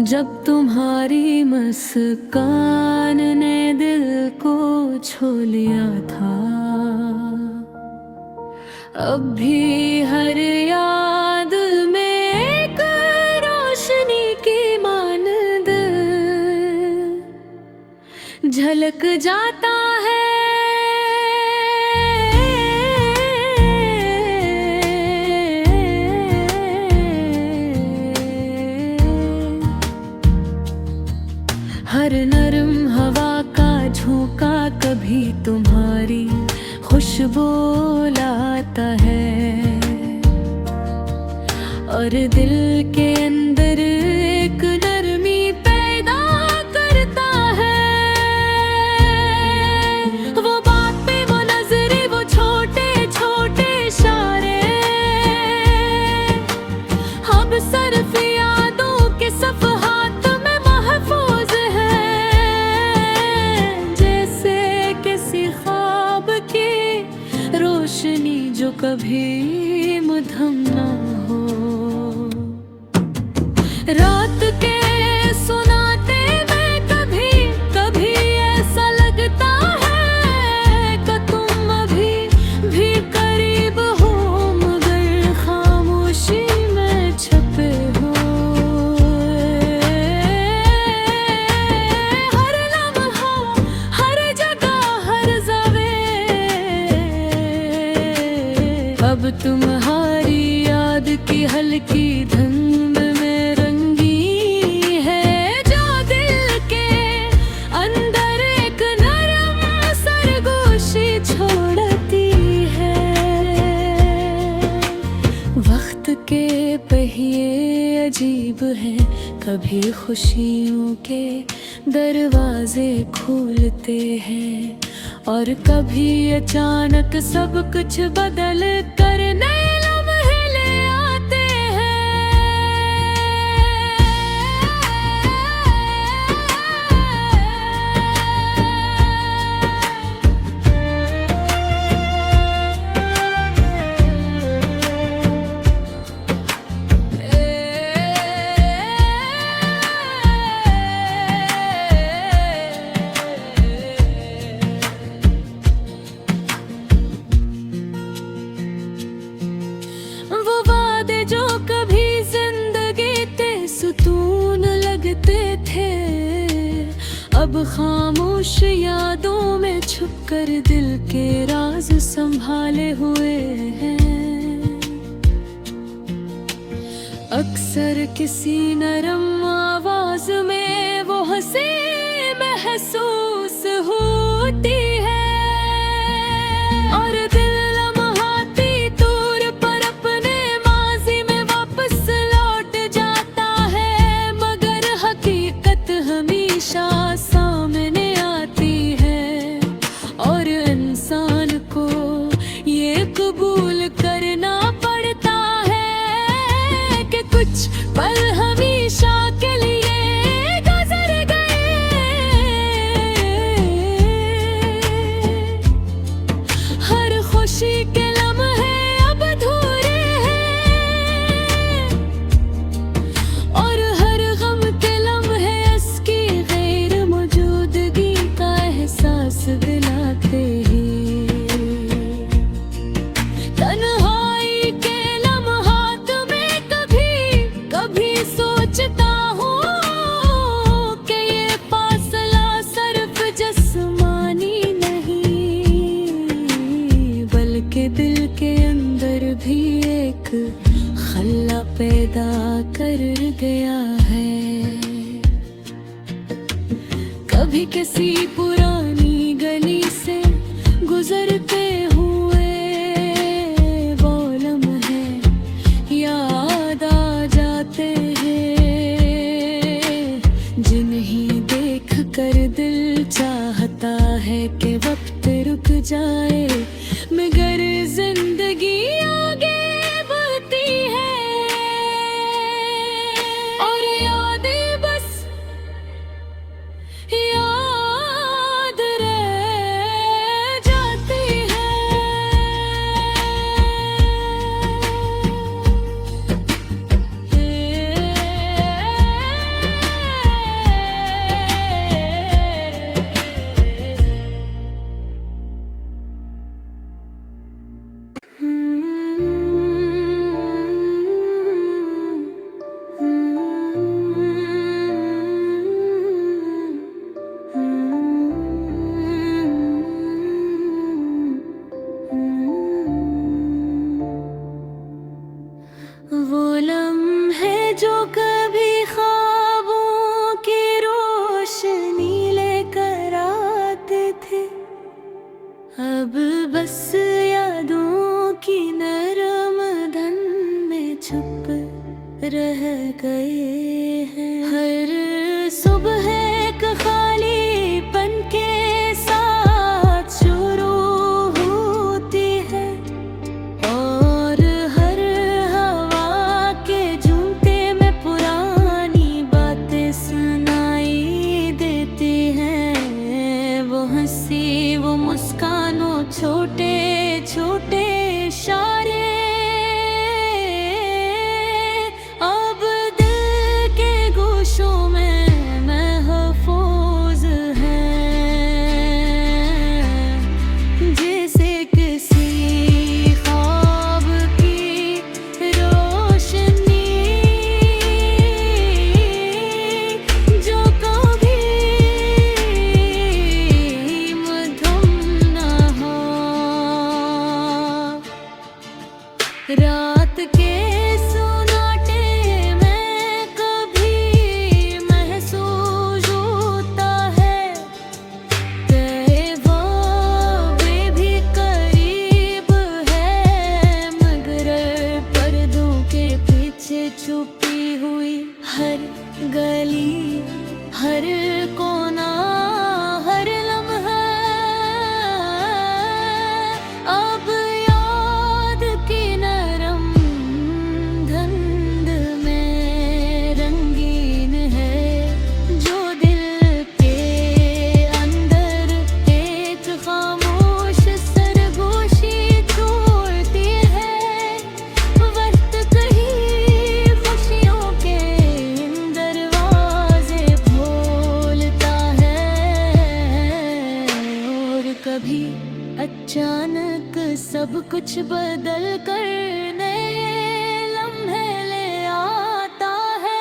जब तुम्हारी मुस्कान ने दिल को छू लिया था, अब भी हर याद में एक रोशनी की मानद झलक जाता है। हर नरम हवा का झोंका कभी तुम्हारी खुशबू लाता है, और दिल के अंदर एक नरमी पैदा करता है। वो बात पे वो नजरे, वो छोटे छोटे इशारे, हम सिर्फ यादों के सफ़हात में महफूज रोशनी जो कभी मध्यम ना हो। रात के सुनाते में कभी कभी ऐसा लगता है कि तुम अभी भी करीब हो, मगर खामोशी में छपे हो। हर लम्हा, हर जगह, हर ज़ावे अब तुम्हारी याद की हल्की धुंध में रंगी है, जो दिल के अंदर एक नरम सरगोशी छोड़ती है। वक्त के पहिए अजीब हैं, कभी खुशियों के दरवाजे खोलते हैं, और कभी अचानक सब कुछ बदल कर नए लम्हे ले आते जो कभी जिंदगी के सुकून लगते थे, अब खामोश यादों में छुपकर दिल के राज संभाले हुए हैं। अक्सर किसी नरम आवाज में वो हंसी महसूस होती है, और दिल सामने आती है, और इंसान को ये कबूल करना पड़ता है कि कुछ पल हमेशा के लिए गुजर गए। हर खुशी के लम्हे अब अधूरे हैं, और हर गम के लम्हे दिलाते ही। तन्हाई के लम्हात में कभी कभी सोचता हूँ कि ये फासला सिर्फ जिस्मानी नहीं, बल्कि दिल के अंदर भी एक खला पैदा कर गया है। कभी किसी पुरानी गली से गुजरते हुए वो लम्हे याद आ जाते हैं, जिन्हें देख कर दिल चाहता है कि वक्त रुक जाए, मगर जिंदगी आगे बढ़ती है, और यादें बस याद रह जाती है। गली हर कोना हर लम्हा अब याद की नरम धुंध में रंगीन है। जो दिल के अंदर एक खामोश सरगोशी छोड़ती है, वक्त कहीं खुशियों के इन दरवाजे खोलता है। और कभी अचानक सब कुछ बदल कर नए लम्हे ले आता है।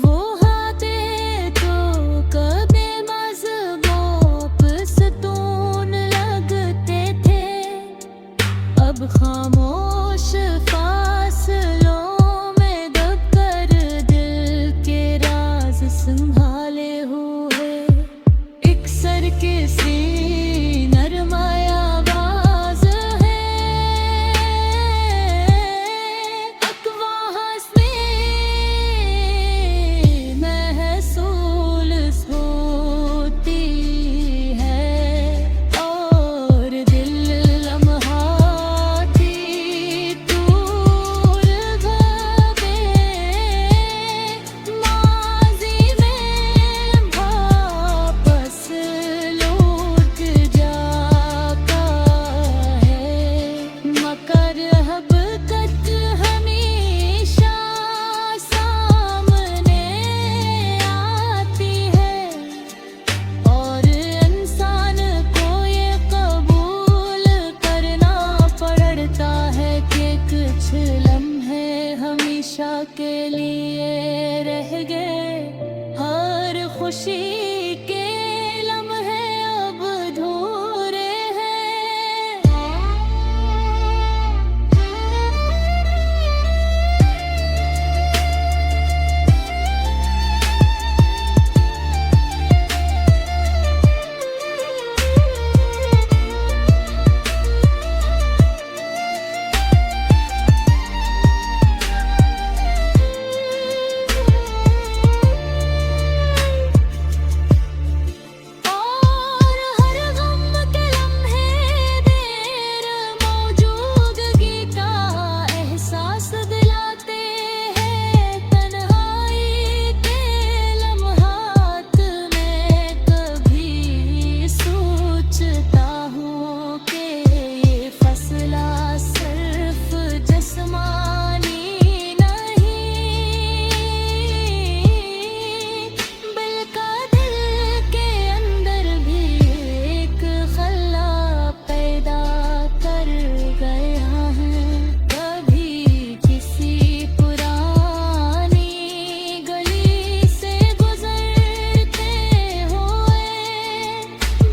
वो हाथे तो कभी मज़बूत सुतून लगते थे, अब खामोश फासलों में दबकर दिल के राज संभाले हुए। एक सर के सी नरम आवाज़ है, अकवाहस में महसूस होती है। और दिल लम्हाती दूर भागे, माज़ी में वापस लौट जाता है। मगर हबकत हमेशा सामने आती है, और इंसान को ये कबूल करना पड़ता है कि कुछ लम्हे हमेशा के लिए रह गए। हर खुशी के लम्हे अब अधूरे हैं। और हर गम के लम्हे देर मौजूदगी का एहसास दिलाते हैं। तन्हाई के लम्हात में कभी सोचता हूँ कि ये फैसला सिर्फ जिस्मानी नहीं, बल्कि दिल के अंदर भी एक खला पैदा कर गया है। कभी किसी पुरानी गली से गुजरते हुए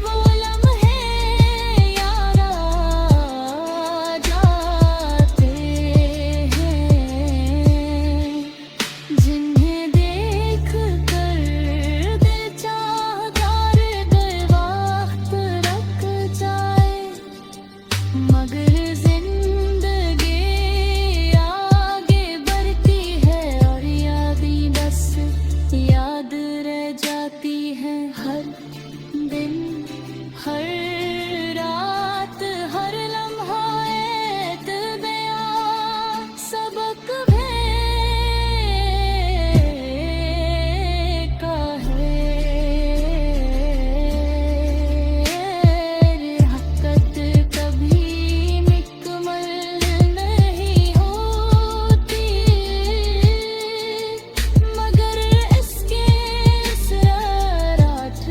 वो लम्हे याद आ जाते हैं, जिन्हें देख कर दिल चाहता गए वक्त रख जाए। मगर जिंदगी आगे बढ़ती है, और यादें बस याद रह जाती है। हर दिन हर रात हर लम्हा एक नया सबक का है। हक़त कभी मुकम्मल नहीं होती, मगर इसके असरात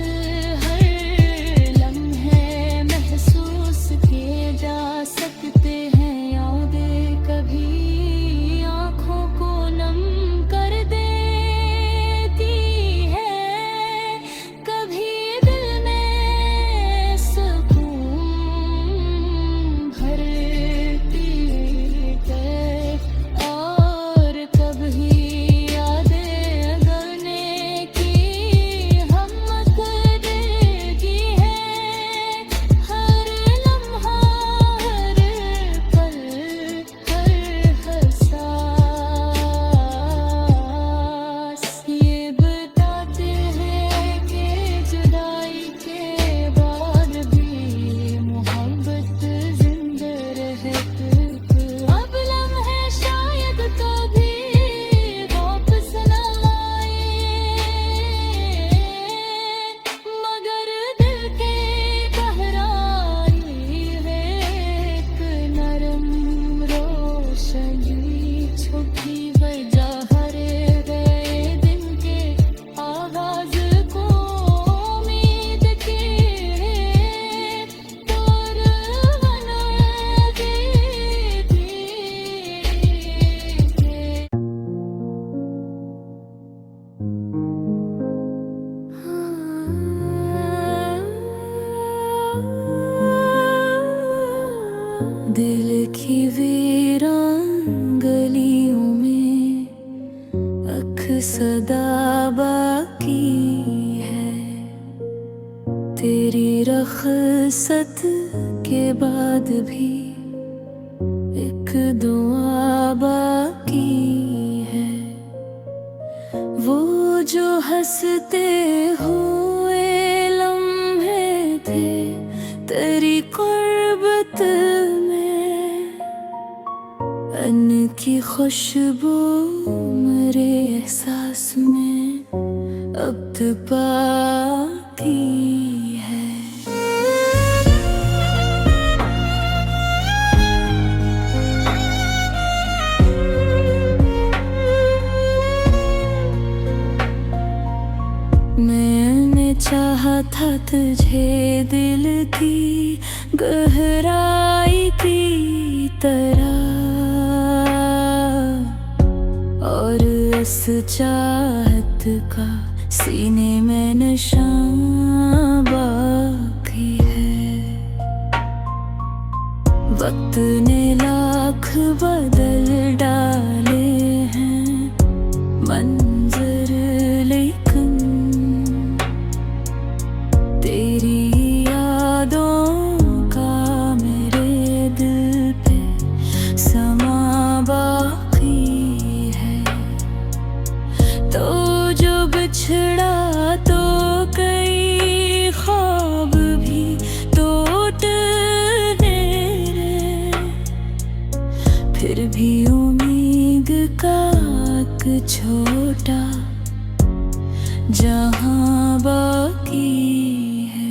तेरी रख़्सत के बाद भी एक दुआ बाकी है। वो जो हंसते हुए लम्हे थे तेरी कुर्बत में, अनकी खुशबू मेरे एहसास में अब तक बाकी है। मैंने चाहा था तुझे दिल की गहराई की तरह, और इस चाहत का सीने में निशान बाकी है। वक्त ने लाख बदल डाले हैं मंजर, लेकिन तेरी यादों का मेरे दिल पे समा बाकी है। तो जो बिछड़ा तो कई ख्वाब भी टूटने रे, फिर भी उम्मीद का एक छोटा जहां बाकी है।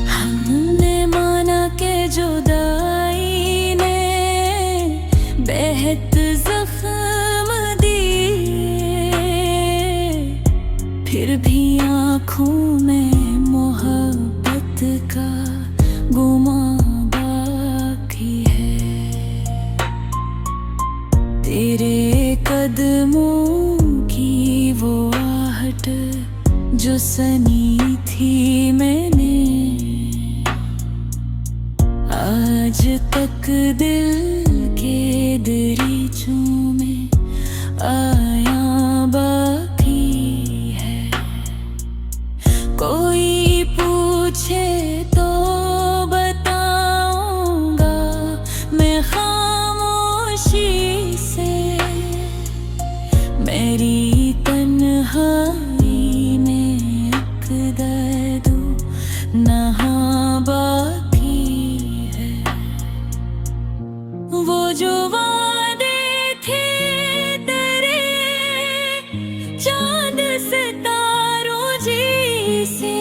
हमने माना के जुदाई ने बेहद जख्म दिए, फिर भी आँखों में मोहब्बत का गुमा बाकी है। तेरे कदमों की वो आहट जो सनी थी मैंने, आज तक दिल के दरीचों में आया बाकी है। कोई पूछे तो बताऊंगा मैं खामोशी से, मेरी तन्हाई में एक दर्द नहा बाकी है। वो जो वादे थे तेरे चांद सितारों जैसे,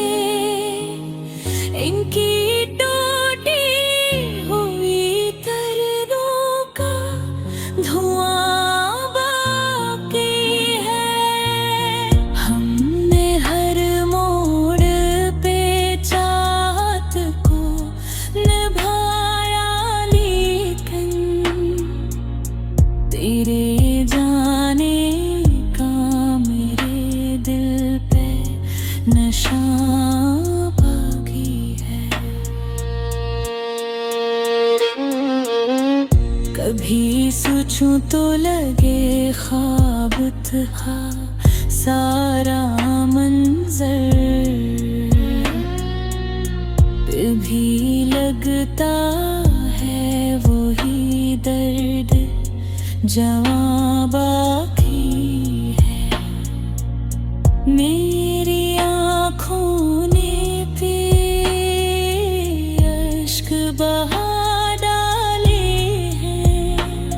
इनकी टूटी हुई दर्दों का धुआं बाकी है। हमने हर मोड़ पे चाहत को निभाया, लेकिन तेरे जाने का मेरे दिल पे नशा बाकी है। कभी सोचूं तो लगे ख्वाब था सारा मंजर, फिर भी लगता है वही दर्द जवां बाकी है। मेरी आँखों ने भी अश्क बहा डाले हैं,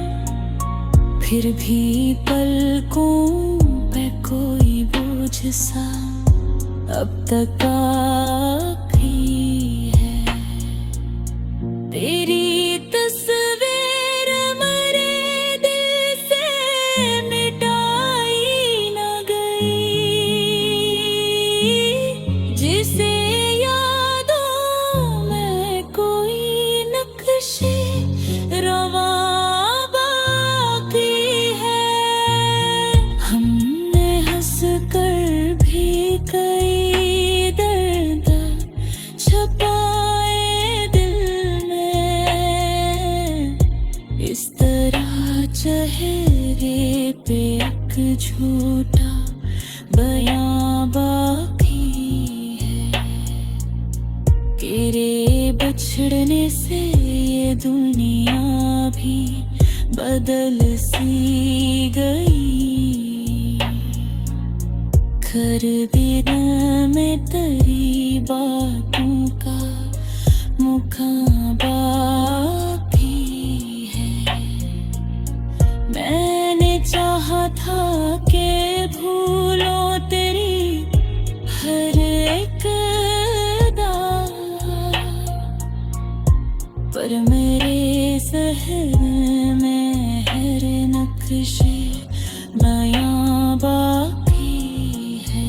फिर भी पलकों पे कोई बोझ सा अब तक बाकी है। तेरी तस्वीर मेरे दिल से मिटाई न गई, जिसे यादों में कोई नक्शे रवा बाकी है। पे एक झूठा बयां बाकी है। तेरे बिछड़ने से ये दुनिया भी बदल सी गई। घर बिना में तेरी बातों का मुकाबला चाहा था कि भूलो तेरी हर एक अदा, पर मेरे ज़हन में हर नक्शे नया बाकी है।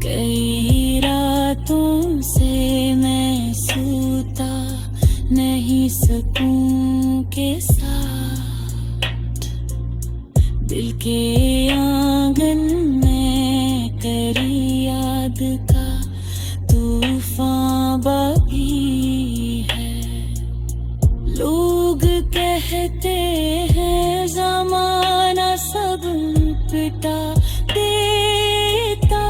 कई रातों से मैं सोता नहीं सकूं के साथ, दिल के आंगन में तेरी याद का तूफान बाकी है। लोग कहते हैं ज़माना सब पिटा देता,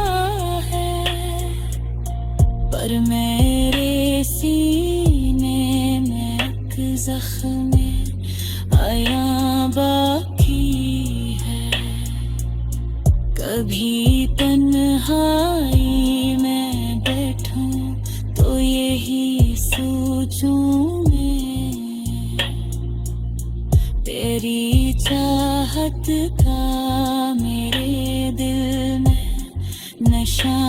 पर मेरे सीने में एक ज़ख्म आया बाकी है। कभी तन्हाई में बैठूं तो यही सोचूं मैं, तेरी चाहत का मेरे दिल में नशा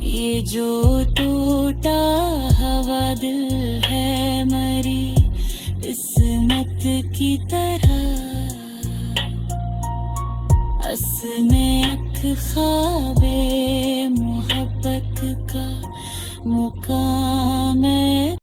ये जो टूटा हवा दिल है मरी किस्मत की तरह, में एक ख्वाबे मोहब्बत का मुकाम